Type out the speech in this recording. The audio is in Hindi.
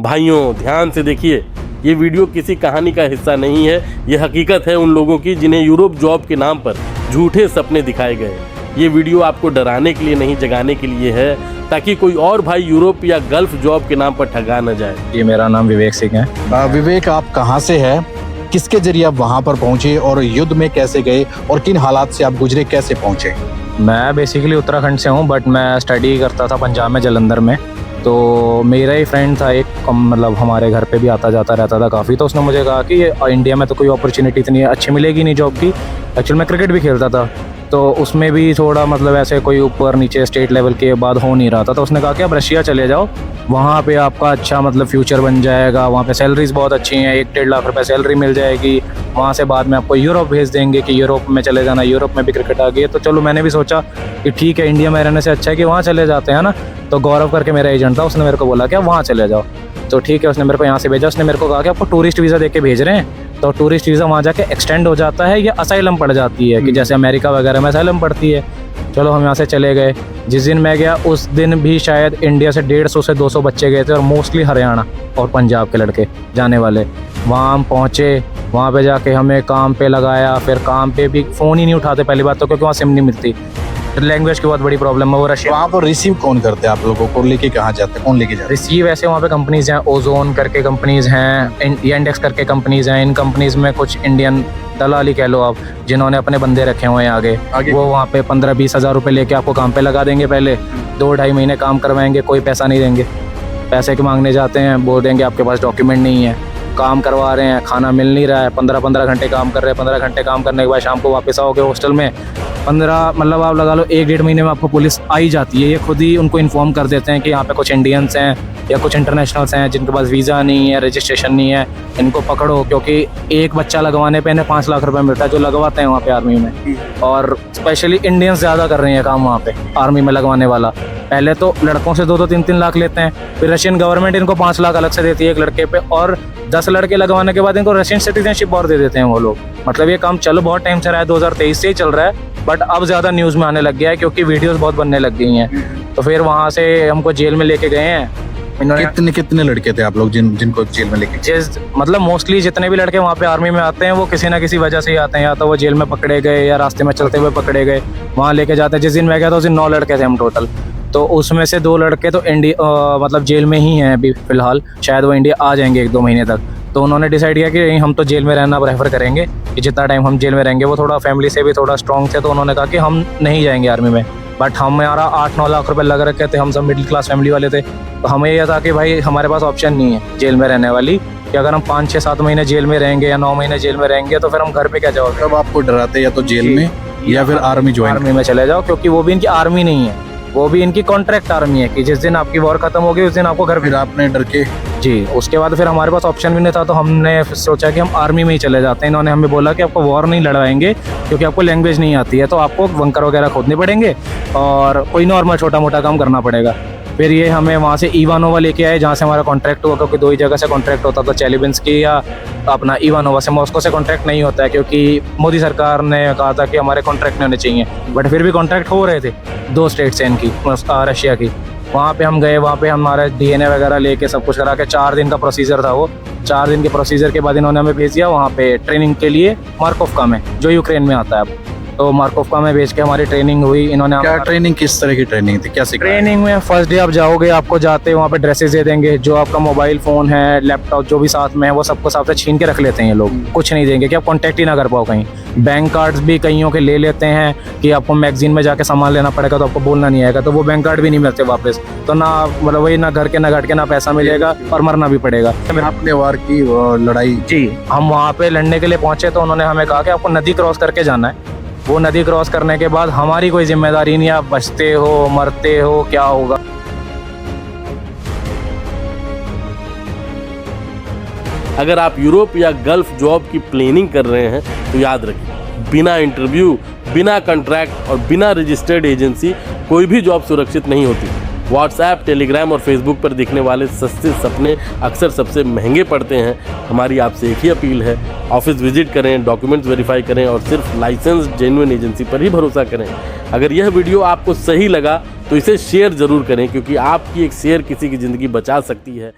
भाइयों ध्यान से देखिए, ये वीडियो किसी कहानी का हिस्सा नहीं है। ये हकीकत है उन लोगों की जिन्हें यूरोप जॉब के नाम पर झूठे सपने दिखाए गए। ये वीडियो आपको डराने के लिए नहीं, जगाने के लिए है, ताकि कोई और भाई यूरोप या गल्फ जॉब के नाम पर ठगा न जाए। ये मेरा नाम विवेक सिंह है। विवेक, आप कहाँ से हैं? किसके जरिए आप वहाँ पर पहुँचे और युद्ध में कैसे गए और किन हालात से आप गुजरे, कैसे पहुँचे? मैं बेसिकली उत्तराखंड से हूँ, बट मैं स्टडी करता था पंजाब में, जालंधर में। तो मेरा ही फ्रेंड था एक, मतलब हमारे घर पे भी आता जाता रहता था काफ़ी। तो उसने मुझे कहा कि इंडिया में तो कोई अपॉर्चुनिटी इतनी अच्छी मिलेगी नहीं जॉब की। एक्चुअली मैं क्रिकेट भी खेलता था, तो उसमें भी थोड़ा मतलब ऐसे कोई ऊपर नीचे स्टेट लेवल के बाद हो नहीं रहा था। तो उसने कहा कि आप रशिया चले जाओ, वहाँ पे आपका अच्छा मतलब फ्यूचर बन जाएगा, वहाँ पे सैलरीज बहुत अच्छी हैं, 1-1.5 लाख रुपए सैलरी मिल जाएगी। वहाँ से बाद में आपको यूरोप भेज देंगे कि यूरोप में चले जाना, यूरोप में भी क्रिकेट आ गई है। तो चलो मैंने भी सोचा कि ठीक है, इंडिया में रहने से अच्छा है कि वहाँ चले जाते हैं ना। तो गौरव करके मेरा एजेंट था, उसने मेरे को बोला कि आप वहाँ चले जाओ। तो ठीक है, उसने मेरे को यहाँ से भेजा। उसने मेरे को कहा कि आपको टूरिस्ट वीज़ा दे के भेज रहे हैं, तो टूरिस्ट वीज़ा वहाँ जाके एक्सटेंड हो जाता है या असाइलम पड़ जाती है, कि जैसे अमेरिका वगैरह में असाइलम पड़ती है। चलो हम यहाँ से चले गए। जिस दिन मैं गया उस दिन भी शायद इंडिया से 150 से 200 बच्चे गए थे, और मोस्टली हरियाणा और पंजाब के लड़के जाने वाले। वहाँ हम पहुँचे, वहाँ पे जाके हमें काम पे लगाया। फिर काम पे भी फ़ोन ही नहीं उठाते पहली बात तो, क्योंकि वहाँ सिम नहीं मिलती। लैंग्वेज की बहुत बड़ी प्रॉब्लम है वो रशिया। वहाँ पर रिसीव कौन करते हैं आप लोगों को, लेके कहाँ जाते हैं, कौन लेके जाते हैं? रिसीव ऐसे वहाँ पे कंपनीज़ हैं, ओजोन करके कंपनीज़ हैं, इंडेक्स करके कंपनीज़ हैं। इन कंपनीज़ में कुछ इंडियन दलाली कह लो आप, जिन्होंने अपने बंदे रखे हुए हैं आगे। वो वहाँ पे 15-20 हज़ार रुपये लेके आपको काम पे लगा देंगे। पहले 2-2.5 महीने काम करवाएंगे, कोई पैसा नहीं देंगे। पैसे के मांगने जाते हैं, बोल देंगे आपके पास डॉक्यूमेंट नहीं है। काम करवा रहे हैं, खाना मिल नहीं रहा है, 15-15 घंटे काम कर रहे हैं। 15 घंटे काम करने के बाद शाम को वापस आओगे हॉस्टल में। 15 मतलब आप लगा लो 1-1.5 महीने में आपको पुलिस आ ही जाती है। ये खुद ही उनको इन्फॉर्म कर देते हैं कि यहाँ पे कुछ इंडियंस हैं या कुछ इंटरनेशनल्स हैं जिनके पास वीज़ा नहीं है, रजिस्ट्रेशन नहीं है, इनको पकड़ो। क्योंकि एक बच्चा लगवाने पे इन्हें 5 लाख रुपए मिलता है, जो लगवाते हैं वहाँ पे आर्मी में। और स्पेशली इंडियंस ज़्यादा कर रहे हैं काम वहाँ पे आर्मी में लगवाने वाला। पहले तो लड़कों से 2-2, 3-3 लाख लेते हैं, फिर रशियन गवर्नमेंट इनको 5 लाख अलग से देती है एक लड़के पे, और 10 लड़के लगवाने के बाद इनको रशियन सिटीजनशिप और दे देते हैं वो लोग। मतलब ये काम चलो बहुत टाइम से रहा है, 2023 से ही चल रहा है, बट अब ज़्यादा न्यूज़ में आने लग गया है क्योंकि वीडियोस बहुत बनने लग गई हैं। तो फिर वहाँ से हमको जेल में लेके गए हैं इन्होंने। कितने लड़के थे आप लोग जिनको जेल में लेके? मतलब मोस्टली जितने भी लड़के वहाँ पे आर्मी में आते हैं वो किसी ना किसी वजह से ही आते हैं, या तो वो जेल में पकड़े गए या रास्ते में चलते हुए पकड़े गए, वहाँ लेके जाते हैं। जिस दिन मैं गया था उस दिन 9 लड़के थे हम टोटल। तो उसमें से 2 लड़के तो इंडिया मतलब जेल में ही हैं अभी फ़िलहाल, शायद वो इंडिया आ जाएंगे 1-2 महीने तक। तो उन्होंने डिसाइड किया कि हम तो जेल में रहना प्रेफर करेंगे, कि जितना टाइम हम जेल में रहेंगे। वो थोड़ा फैमिली से भी थोड़ा स्ट्रॉन्ग थे, तो उन्होंने कहा कि हम नहीं जाएंगे आर्मी में। बट हमारा 8-9 लाख रुपए लग रखे थे, हम सब मिडिल क्लास फैमिली वाले थे। तो हमें यह था कि भाई हमारे पास ऑप्शन नहीं है जेल में रहने वाली, कि अगर हम 5-6-7 महीने जेल में रहेंगे या 9 महीने जेल में रहेंगे तो फिर हम घर पे क्या जाओगे। तब आपको डराते या तो जेल में या फिर आर्मी में चले जाओ, क्योंकि वो भी इनकी आर्मी नहीं है, वो भी इनकी कॉन्ट्रैक्ट आर्मी है, कि जिस दिन आपकी वॉर खत्म होगी उस दिन आपको घर। फिर आपने डर के जी, उसके बाद फिर हमारे पास ऑप्शन भी नहीं था, तो हमने सोचा कि हम आर्मी में ही चले जाते हैं। इन्होंने हमें बोला कि आपको वॉर नहीं लड़वाएंगे क्योंकि आपको लैंग्वेज नहीं आती है, तो आपको बंकर वगैरह खोदने पड़ेंगे और कोई नॉर्मल छोटा मोटा काम करना पड़ेगा। फिर ये हमें वहाँ से इवानोवा लेके आए, जहाँ से हमारा कॉन्ट्रैक्ट हुआ, क्योंकि 2 ही जगह से कॉन्ट्रैक्ट होता था, चेलिबिंस्की या अपना इवानोवा से। मॉस्को से कॉन्ट्रैक्ट नहीं होता है क्योंकि मोदी सरकार ने कहा था कि हमारे कॉन्ट्रैक्ट नहीं होने चाहिए, बट फिर भी कॉन्ट्रैक्ट हो रहे थे 2 स्टेट से इनकी, रशिया की। वहाँ पे हम गए, वहाँ पे हमारा DNA वगैरह लेके सब कुछ करा के 4 दिन का प्रोसीजर था वो। 4 दिन के प्रोसीजर के बाद इन्होंने हमें भेज दिया वहाँ पे ट्रेनिंग के लिए मार्कोवका में, जो यूक्रेन में आता है अब। तो मार्कोवका में भेज के हमारी ट्रेनिंग हुई। इन्होंने क्या ट्रेनिंग, किस तरह की ट्रेनिंग थी, क्या सिखाया? ट्रेनिंग में फर्स्ट डे आप जाओगे, आपको जाते वहाँ पे ड्रेसेस दे देंगे, जो आपका मोबाइल फ़ोन है, लैपटॉप जो भी साथ में है वो सबको साथ से छीन के रख लेते हैं ये लोग। कुछ नहीं देंगे कि आप कॉन्टैक्ट ही ना कर पाओ कहीं। बैंक कार्ड्स भी कईयों के ले लेते हैं कि आपको मैगजीन में जाके सामान लेना पड़ेगा, तो आपको बोलना नहीं आएगा, तो वो बैंक कार्ड भी नहीं मिलते वापस। तो ना मतलब वही ना घर के ना घट के ना पैसा मिलेगा और मरना भी पड़ेगा। आपने वार की लड़ाई? जी, हम वहाँ पे लड़ने के लिए पहुँचे, तो उन्होंने हमें कहा कि आपको नदी क्रॉस करके जाना है। वो नदी क्रॉस करने के बाद हमारी कोई जिम्मेदारी नहीं, आप बचते हो मरते हो क्या होगा। अगर आप यूरोप या गल्फ जॉब की प्लानिंग कर रहे हैं तो याद रखिए, बिना इंटरव्यू, बिना कॉन्ट्रैक्ट और बिना रजिस्टर्ड एजेंसी कोई भी जॉब सुरक्षित नहीं होती। व्हाट्सएप, टेलीग्राम और फेसबुक पर दिखने वाले सस्ते सपने अक्सर सबसे महंगे पड़ते हैं। हमारी आपसे एक ही अपील है, ऑफिस विजिट करें, डॉक्यूमेंट्स वेरीफाई करें और सिर्फ लाइसेंस जेन्युइन एजेंसी पर ही भरोसा करें। अगर यह वीडियो आपको सही लगा तो इसे शेयर ज़रूर करें, क्योंकि आपकी एक शेयर किसी की ज़िंदगी बचा सकती है।